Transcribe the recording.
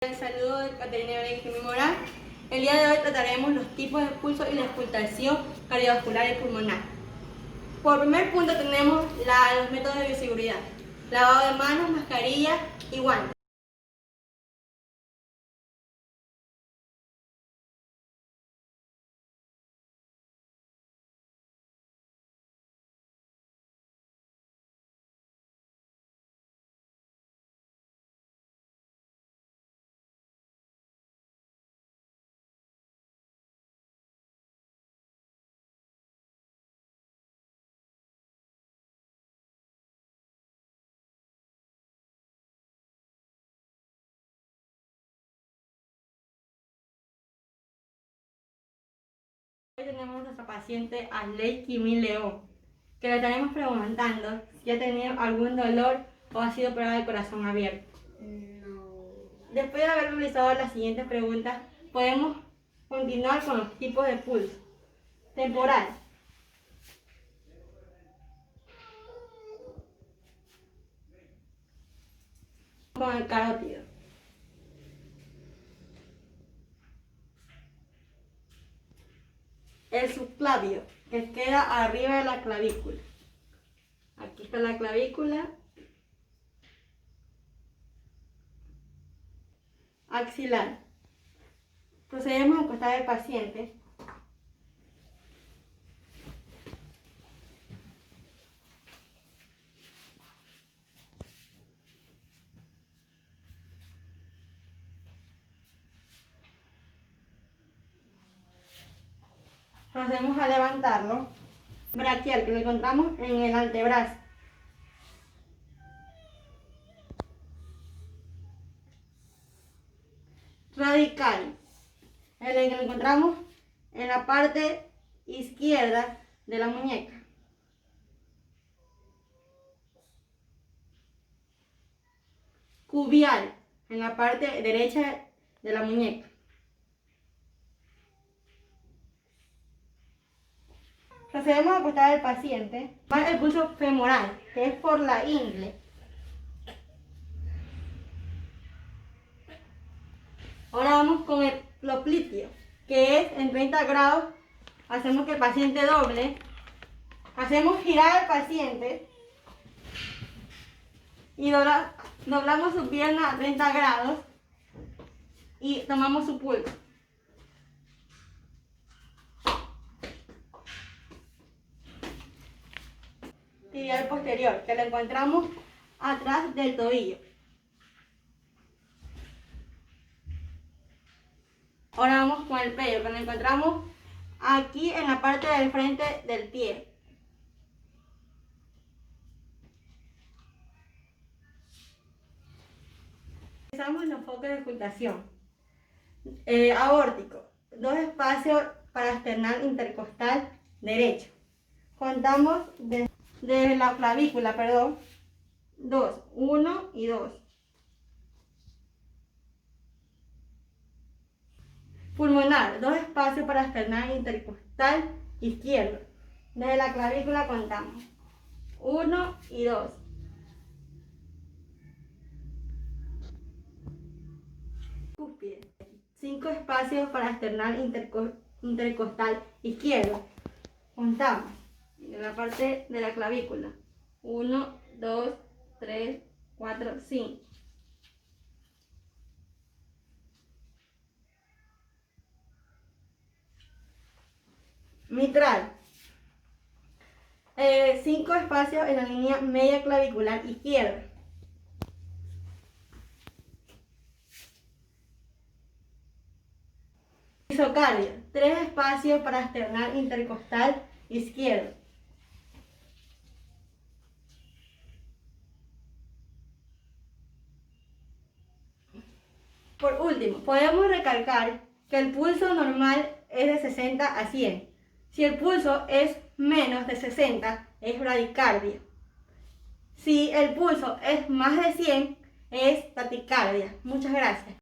El saludo de Caterina Benjamín Morán. El día de hoy trataremos los tipos de pulso y la auscultación cardiovascular y pulmonar. Por primer punto tenemos los métodos de bioseguridad: lavado de manos, mascarilla y guantes. Hoy tenemos a nuestra paciente Asley Kimil León, que le estaremos preguntando si ha tenido algún dolor o ha sido operada de corazón abierto. No. Después de haber realizado las siguientes preguntas, podemos continuar con los tipos de pulso. Temporal. Con el carótido. El subclavio, que queda arriba de la clavícula. Aquí está la clavícula. Axilar. Procedemos a acostar al paciente. Procedemos a levantarlo. Braquial, que lo encontramos en el antebrazo. Radical, el que lo encontramos en la parte izquierda de la muñeca. Cubial, en la parte derecha de la muñeca. Procedemos a acostar al paciente. El pulso femoral, que es por la ingle. Ahora vamos con el popliteo, que es en 30 grados. Hacemos que el paciente doble. Hacemos girar al paciente y doblamos su pierna a 30 grados y tomamos su pulso. Tibial posterior, que lo encontramos atrás del tobillo. Ahora vamos con el pecho, que lo encontramos aquí en la parte del frente del pie. Realizamos los focos de auscultación. Aórtico, 2 espacios parasternal intercostal derecho. Contamos desde la clavícula, 2, 1 y 2. Pulmonar, 2 espacios parasternal intercostal izquierdo. Desde la clavícula contamos 1 y 2. Cúspide, 5 espacios parasternal intercostal izquierdo. Contamos en la parte de la clavícula 1, 2, 3, 4, 5. Mitral, 5 espacios en la línea media clavicular izquierda. Misocardio, 3 espacios parasternal intercostal izquierdo. Por último, podemos recalcar que el pulso normal es de 60 a 100. Si el pulso es menos de 60, es bradicardia. Si el pulso es más de 100, es taticardia. Muchas gracias.